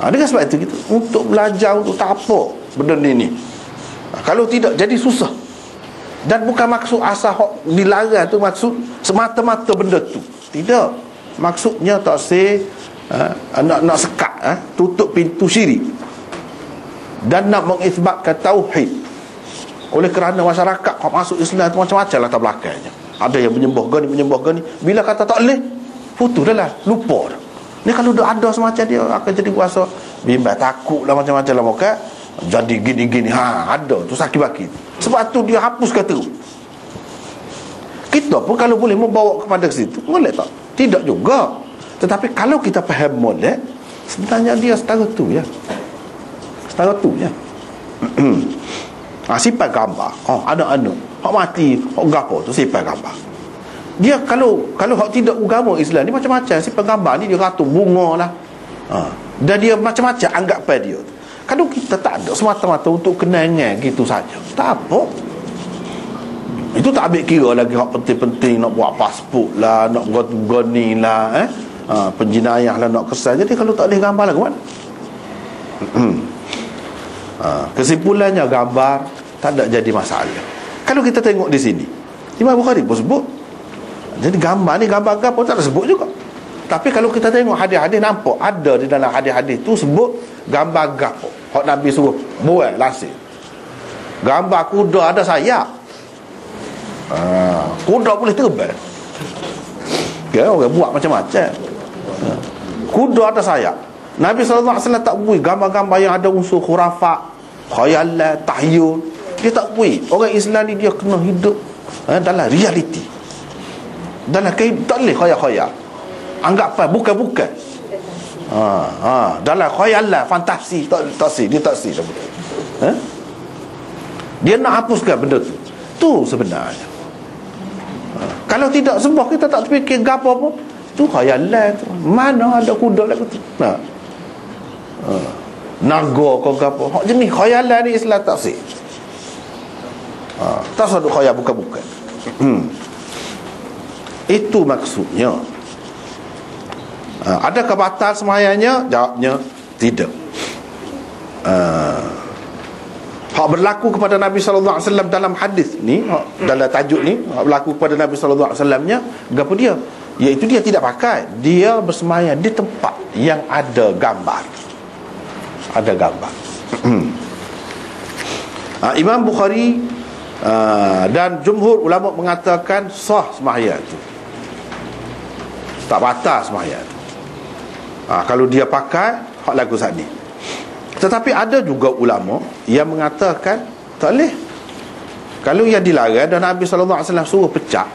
Dengan sebab itu kita untuk belajar, untuk tak apa benda ni. Kalau tidak jadi susah. Dan bukan maksud asal dilarang tu maksud semata-mata benda tu. Tidak. Maksudnya tak nak sekat, tutup pintu syirik dan nak mengisbatkan tauhid. Oleh kerana masyarakat kalau masuk Islam tu macam-macam latar belakangnya. Ada yang menyembah gani. Bila kata tak boleh, putus dah lah, lupa dah. Ni kalau ada semacam dia akan jadi kuasa bimbang, takut lah macam-macam lah mokat. Jadi gini-gini, ada tu sakit baki. Sebab tu dia hapuskan terus. Kita pun kalau boleh membawa kepada situ, boleh tak? Tidak juga. Tetapi kalau kita faham molek, sebenarnya dia setara tu ya. Setara tu ya. Sifat gambar. Anak-anak hak mati, hak gapo tu sifat gambar. Dia kalau hak tidak agama Islam ni macam-macam. Sifat gambar ni dia kata bunga lah. Dan dia macam-macam anggapan dia. Kalau kita tak ada semata-mata untuk kenangan gitu saja, tak apa. Itu tak ambil kira lagi hak penting-penting, nak buat pasport lah, nak goni lah, penjenayah lah, nak kesan. Jadi kalau tak boleh gambar lah ke mana? Kesimpulannya gambar tak ada jadi masalah. Kalau kita tengok di sini, Imam Bukhari pun sebut. Jadi gambar ni gambar apa tak ada sebut juga. Tapi kalau kita tengok hadis-hadis, nampak ada di dalam hadis-hadis tu sebut gambar gapo. Hak Nabi suruh buat lasik. Gambar kuda ada sayap. Kuda boleh terbang. Orang buat macam-macam. Kuda ada sayap. Nabi SAW tak bui gambar-gambar yang ada unsur khurafat, khayalan, tahyul. Dia tak bui. Orang Islam ni dia kena hidup dalam realiti. Dalam kehidupan tak boleh khayal-khayal. Anggapan bukan-bukan. Dalam khayalan, fantasi, dia tak si. Dia nak hapuskan benda tu. Tu sebenarnya. Kalau tidak sebab kita tak terfikir gapo pun, tu khayalan tu. Mana ada kuda lagu tu. Naga kau gapo. Hak jenis khayalan ni Islam tak si. Tak sadu khayal bukan-bukan. Itu maksudnya. Adakah batal semayanya? Jawabnya tidak. Hak berlaku kepada Nabi SAW dalam hadis ni, dalam tajuk ni, hak berlaku kepada Nabi SAW nya apa dia? Iaitu dia tidak pakai. Dia bersemayam di tempat yang ada gambar. Ada gambar. Imam Bukhari dan jumhur ulama mengatakan sah semayam itu, tak batal semayam itu. Kalau dia pakai hak lagu saat ni. Tetapi ada juga ulama yang mengatakan tak boleh. Kalau yang dilarang dan Nabi SAW suruh pecah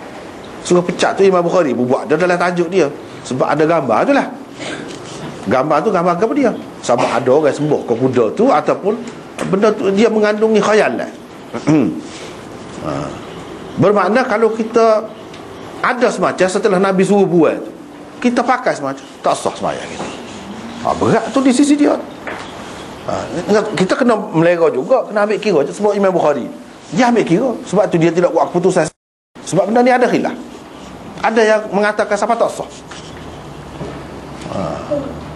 tu Imam Bukhari buat dia dalam tajuk dia. Sebab ada gambar tu lah. Gambar tu gambar apa dia? Sama ada orang sembuh ke kuda tu, ataupun benda tu dia mengandungi khayalan. Bermakna kalau kita ada semacam setelah Nabi suruh buat tu, kita pakai semacam, tak sah sembahyang kita. Berat tu di sisi dia. Kita kena melera juga, kena ambil kira. Sebab Imam Bukhari dia ambil kira, sebab tu dia tidak buat keputusan. Sebab benda ni ada khilaf. Ada yang mengatakan siapa tak sah,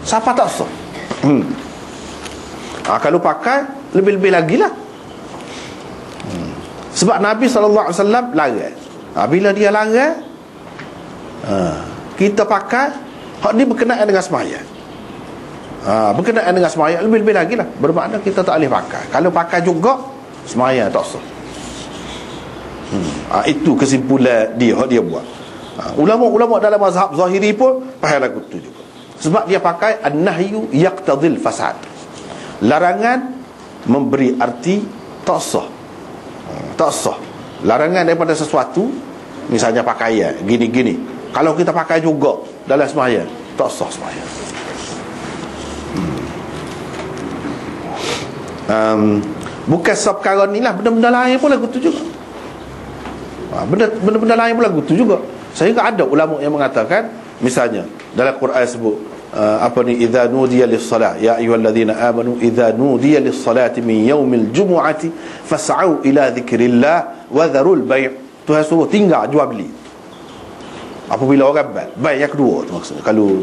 siapa tak sah. Kalau pakai lebih-lebih lagi lah. Sebab Nabi SAW larang. Bila dia larang, kita pakai, hak ni berkenaan dengan sembahyang. Berkenaan dengan sembahyang lebih-lebih lagi lah. Bermakna kita tak boleh pakai. Kalau pakai juga, sembahyang tak sah. Itu kesimpulan dia, hak dia buat. Ulama-ulama dalam mazhab Zahiri pun faham lagu tu juga. Sebab dia pakai an-nahyu yaqtadil fasad. Larangan memberi arti tak sah. Tak sah. Larangan daripada sesuatu, misalnya pakaian gini-gini, kalau kita pakai juga dalam sembahyang, tak sah sembahyang. Bukan sebab perkara ni lah, benda-benda lain pun lagu tu juga. Benda-benda lain pun lagu tu juga. Sehingga ada ulama yang mengatakan, misalnya dalam Quran sebut idza nudiya lis-salah ya ayyuhalladzina amanu idza nudiya lis-salati min yaumil jumu'ati fas'au ila dzikrillah wa dharul bai'. Tuhan suruh tinggal jual beli apabila orang bai yang kedua tu maksudnya. Kalau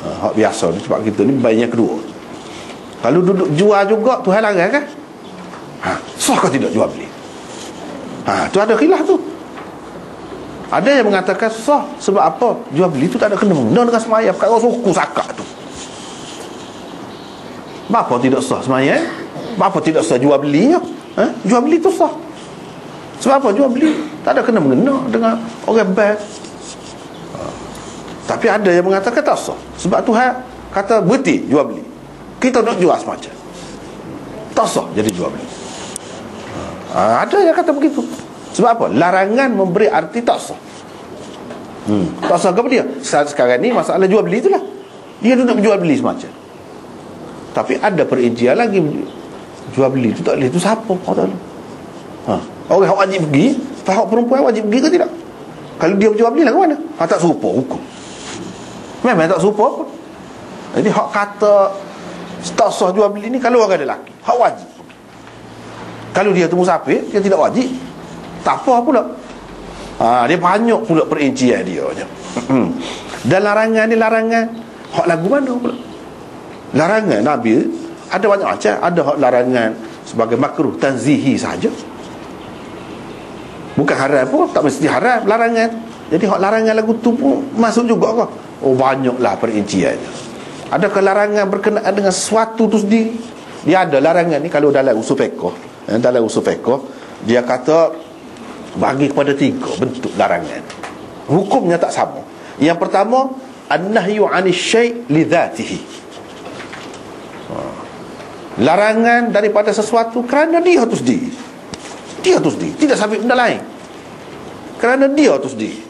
hak biasa ni sebab kita ni bai yang kedua, Kalau duduk jual juga Tuhan larang kan? Sah ke tidak jual beli? Tu ada khilaf tu. Ada yang mengatakan sah. Sebab apa? Jual beli tu tak ada kena-mengena dengan sembahyang. Perkara suku sakak tu. Bapa tidak sah sembahyang? Bapa tidak sah jual belinya? Jual beli tu sah. Sebab apa? Jual beli tak ada kena-mengena dengan orang bad. Tapi ada yang mengatakan tak sah. Sebab Tuhan kata berhenti jual beli. Kita nak jual semacam tak sah jadi jual beli. Ada yang kata begitu. Sebab apa? Larangan memberi arti tak sah. Tak sah kepada dia. Sekarang ni masalah jual beli itulah. Dia duduk jual beli semacam. Tapi ada perincian lagi. Jual beli tu tak boleh. Itu siapa? Orang tak boleh. Orang wajib pergi. Hak perempuan wajib pergi ke tidak? Kalau dia jual beli lah ke mana? Tak serupa hukum. Memang tak serupa apa. Jadi hak kata tak sah jual beli ni kalau orang ada lelaki, hak wajib. Kalau dia tu musafir, dia tidak wajib. Tak apa pula. Dia banyak pula perincian dia. Dan larangan ni larangan hak lagu mana pula? Larangan Nabi ada banyak macam. Ada hak larangan sebagai makruh tanzihi saja. Bukan haram pun, tak mesti haram larangan. Jadi hak larangan lagu tu pun masuk juga ke? Banyaklah perinciannya. Adakah larangan berkenaan dengan sesuatu tu sendiri? Dia ada larangan ni kalau dalam usul fiqh. Dalam usul fiqh dia kata bagi kepada 3 bentuk larangan. Hukumnya tak sama. Yang pertama, an-nahyu 'anil syai' li dhatihi. Larangan daripada sesuatu kerana dia tu sendiri. Dia tu sendiri, tidak sampai benda lain. Kerana dia tu sendiri.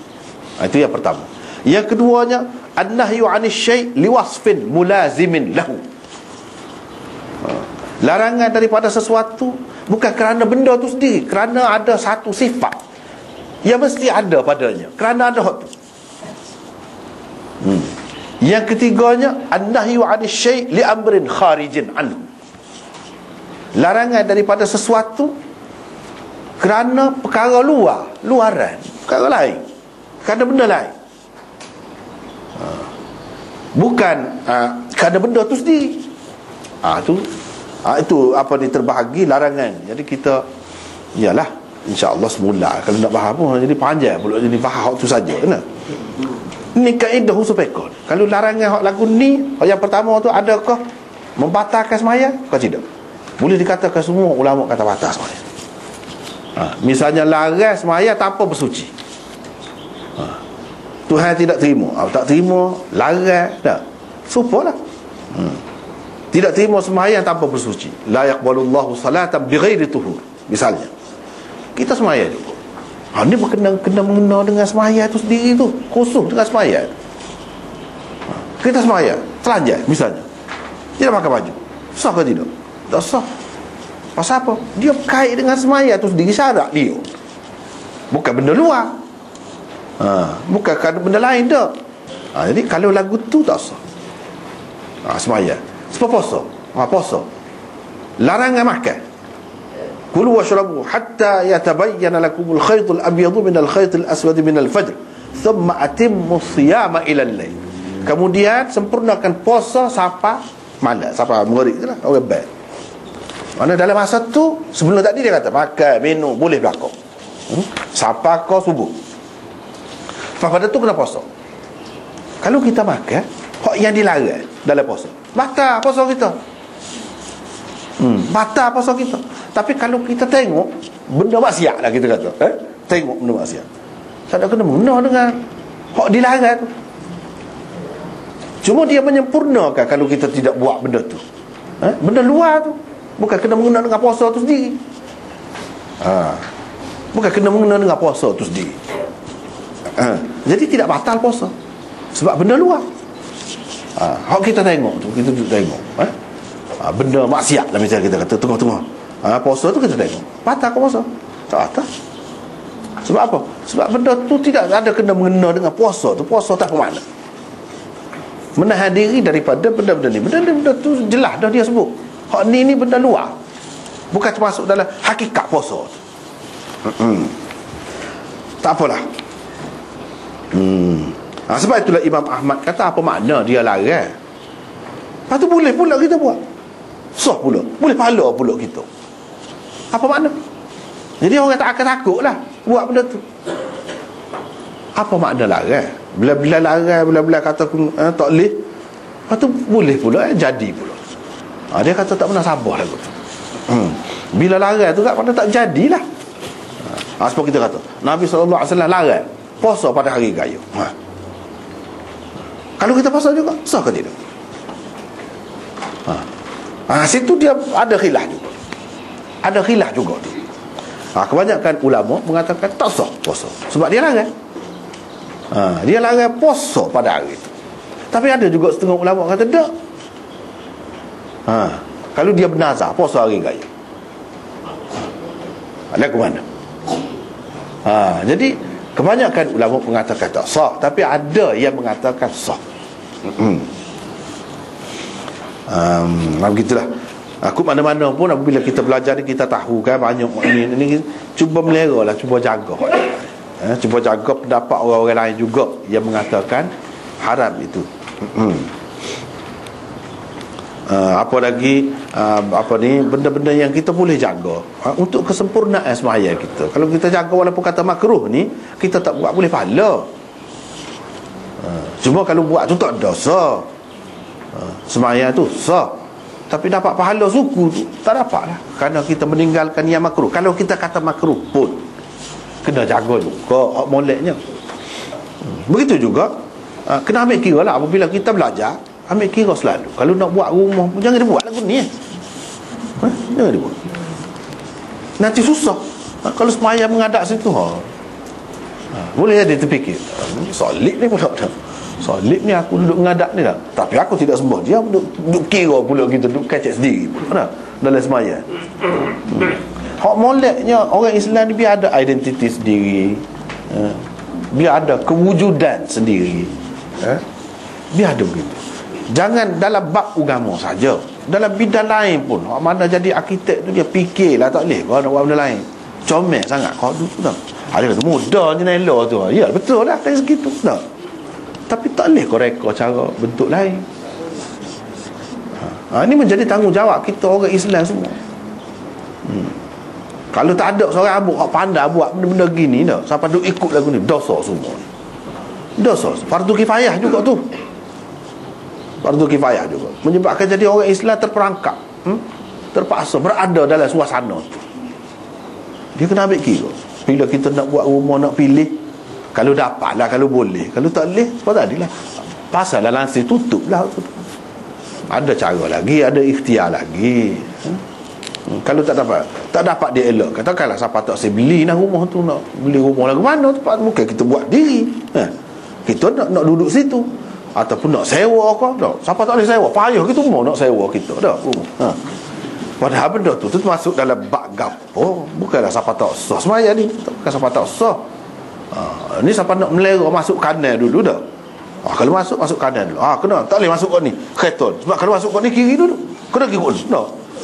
Itu yang pertama. Yang keduanya, an-nahyu 'anil syai' li wasfin mulazimin lahu. Larangan daripada sesuatu bukan kerana benda tu sendiri, kerana ada satu sifat yang mesti ada padanya, kerana ada hak tu. Yang ketiganya, an-nahyu 'anil syai' li amrin kharijin anhu. Larangan daripada sesuatu kerana perkara luaran, perkara lain, kerana benda lain. Bukan kerana benda tu sendiri. Itu apa diterbahagi larangan. Jadi kita ialah insya-Allah semula kalau nak faham pun jadi panjang pula, jadi faham tu saja kena. Ni kaedah usul fiqh. Kalau larangan hak lagu ni, yang pertama tu adakah membatalkan sembahyang ke tidak? Boleh dikatakan semua ulama kata batal sembahyang. Misalnya larang sembahyang tanpa bersuci. Tuhan tidak terima. Tak terima, larang dah. Supalah. Tidak terima sembahyang tanpa bersuci. La yaqbalullahu salatan bighairi tuhur. Misalnya kita sembahyang juga. Ini kena mengena dengan sembahyang itu sendiri tu, khusus dengan sembahyang. Kita sembahyang telanjang misalnya, tidak pakai baju, sah ke tidak? Tak sah. Pasal apa? Dia kait dengan sembahyang itu sendiri, syarat dia. Bukan benda luar. Bukan benda lain dah. Jadi kalau lagu tu tak sah. Sembahyang. Sebab puasa. Puasa. Larangan makan. Kulu washrabu hatta yatabayyana lakumul khaytul abyadu minal khaytil aswadi minal fajr. Thumma atimmu siyama ila al-lail. Kemudian sempurnakan puasa sampai malam, sampai maghrib itulah orang baik. Mana dalam masa tu sebelum tadi dia kata makan, minum boleh berlaku. Sampai ke subuh. Pada tu kena puasa. Kalau kita makan hak yang dilarang dalam puasa, batal puasa kita. Batal puasa kita. Tapi kalau kita tengok benda maksiat lah kita kata, tengok benda maksiat, tak ada kena mengena dengan hak dilarang tu. Cuma dia menyempurnakan kalau kita tidak buat benda tu. Benda luar tu bukan kena mengena dengan puasa tu sendiri. Bukan kena mengena dengan puasa tu sendiri. Jadi tidak batal puasa sebab benda luar. Hak kita tengok tu, kita duduk tengok benda maksiat lah, misalnya kita kata tengah-tengah puasa tu kita tengok, batal ke puasa? Tak batal. Sebab apa? Sebab benda tu tidak ada kena mengena dengan puasa tu. Puasa tak bermakna menahan diri daripada benda-benda ni. Benda tu jelas dah dia sebut. Hak ni benda luar, bukan termasuk dalam hakikat puasa tu. Tak apalah. Sebab itulah Imam Ahmad kata apa makna dia larang. Lepas tu boleh pula kita buat. Sah pula. Boleh pahala pula kita. Apa makna? Jadi orang tak akan takut lah buat benda tu. Apa makna larang? Bila-bila larang, bila-bila kata tak boleh, lepas tu boleh pula, jadi pula. Dia kata tak pernah sabar lagu tu. Bila larang tu kat pada tak jadilah. Sebab kita kata Nabi SAW larang puasa pada hari raya. Kalau kita puasa juga, sah ke tidak? Situ dia ada khilaf juga. Ada khilaf juga tu. Kebanyakan ulama mengatakan tak sah puasa sebab dia larang. Dia larang puasa pada hari itu. Tapi ada juga setengah ulama kata tak. Kalau dia bernazar puasa hari raya, ada ke mana? Jadi kebanyakan ulama mengatakan tak sah, tapi ada yang mengatakan sah. Begitulah. Aku mana-mana pun apabila kita belajar ni, kita tahu kan banyak ini cuba melera lah, cuba jaga. Cuba jaga pendapat orang-orang lain juga yang mengatakan haram itu. Apa lagi benda-benda yang kita boleh jaga untuk kesempurnaan sembahyang kita. Kalau kita jaga walaupun kata makruh ni, kita tak buat boleh pahala. Cuma kalau buat tu tak dosa. Sembahyang tu sah, tapi dapat pahala suku tu tak dapat lah, kerana kita meninggalkan yang makruh. Kalau kita kata makruh pun kena jaga juga hak moleknya. Begitu juga kena ambil kira lah apabila kita belajar. Ambil kira selalu. Kalau nak buat rumah pun jangan dibuat lagu ni. Jangan dibuat. Nanti susah. Kalau semaya mengadap situ boleh jadi terfikir solid ni pula dah. Solid ni aku duduk mengadap ni dah, tapi aku tidak sembah dia, duduk kira pula kita, duduk kacak sendiri pula dalam semaya. Hak moleknya orang Islam ni biar ada identiti sendiri, biar ada kewujudan sendiri, biar ada begitu. Jangan dalam bab agama saja, dalam bidang lain pun. Hak mana jadi arkitek tu dia fikirlah tak boleh kau nak buat benda lain. Comel sangat kau tu dah. Ada tu mudah je nela tu. Ya betul lah dari segitu dah. Tapi tak boleh kau reka cara bentuk lain. Ini menjadi tanggungjawab kita orang Islam semua. Kalau tak ada seorang abuk hak pandai buat benda-benda gini dah, siapa duk ikut lagu ni, dosa semua. Dosa. Fardu kifayah juga tu. Fardu kifayah juga menyebabkan jadi orang Islam terperangkap, terpaksa berada dalam suasana tu. Dia kena ambil kira. Bila kita nak buat rumah, nak pilih, kalau dapat lah, kalau boleh. Kalau tak boleh, sebab tadi lah, pasal lah langsir tutup lah. Ada cara lagi, ada ikhtiar lagi. Kalau tak dapat dia elok. Katakanlah siapa tak saya beli lah rumah tu, nak beli rumah lah ke mana tempat, mungkin kita buat diri. Kita nak duduk situ, ataupun nak sewa ke tak. Siapa tak boleh sewa, payah kita mau nak sewa kita tak rumah. Padahal benda tu masuk dalam bab gapo. Bukanlah siapa tak sah semaya ni, bukan siapa tak sah. Ni siapa nak melera masuk kanan dulu dah. Kalau masuk kanan dulu. Kena tak boleh masuk kat ni kereta. Sebab kalau masuk kat ni kiri dulu, kena kiri dulu. No.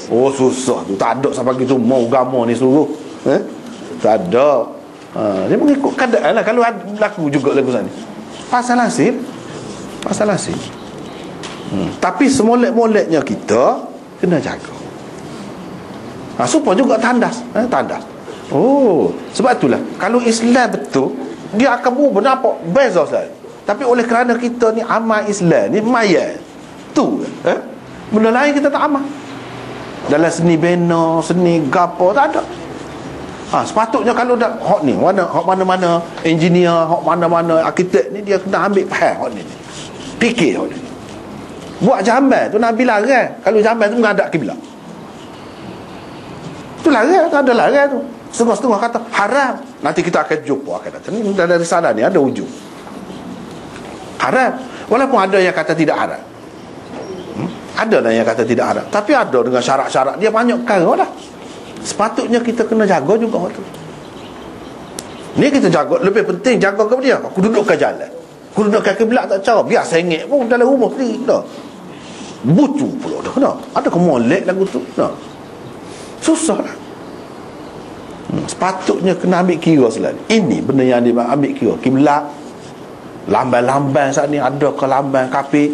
Oh susah tu. Tak ada sampai gitu mau agama ni suruh. Tak ada. Dia mengikut keadaan lah. Kalau berlaku juga lagu sana. Pasal nasib. Tapi semolek-moleknya kita kena jaga. Supaya juga tandas. Sebab itulah kalau Islam betul, dia akan berubah. Nampak beza Ustaz. Tapi oleh kerana kita ni amal Islam ni mayat tu, benda lain kita tak amal. Dalam seni bina, seni gapo tak ada. Sepatutnya kalau dah hak ni, hak mana-mana engineer, hak mana-mana arkitek ni, dia kena ambil faham hak ni. Fikir hak ni. Buat jamban tu Nabi larang. Kalau jamban tu menghadap kiblat, tu larang, tak ada larang tu. Setengah-setengah kata haram. Nanti kita akan jumpa akan datang. Ni dalam risalah ni ada ujung haram. Walaupun ada yang kata tidak haram, ada lah yang kata tidak haram, tapi ada dengan syarat-syarat dia banyak perkara lah. Sepatutnya kita kena jaga juga waktu ni. Kita jaga, lebih penting jaga ke dia. Aku duduk ke jalan, aku duduk ke kiblat tak cara, biar sengit pun dalam rumah sendiri dah. Bucu pula dah kena. Ada ke molek lagu tu dah. Susah lah. Sepatutnya kena ambil kira selalu. Ini benda yang dia ambil kira. Kiblat, lamban-lamban saat ni ada ke lamban kafir.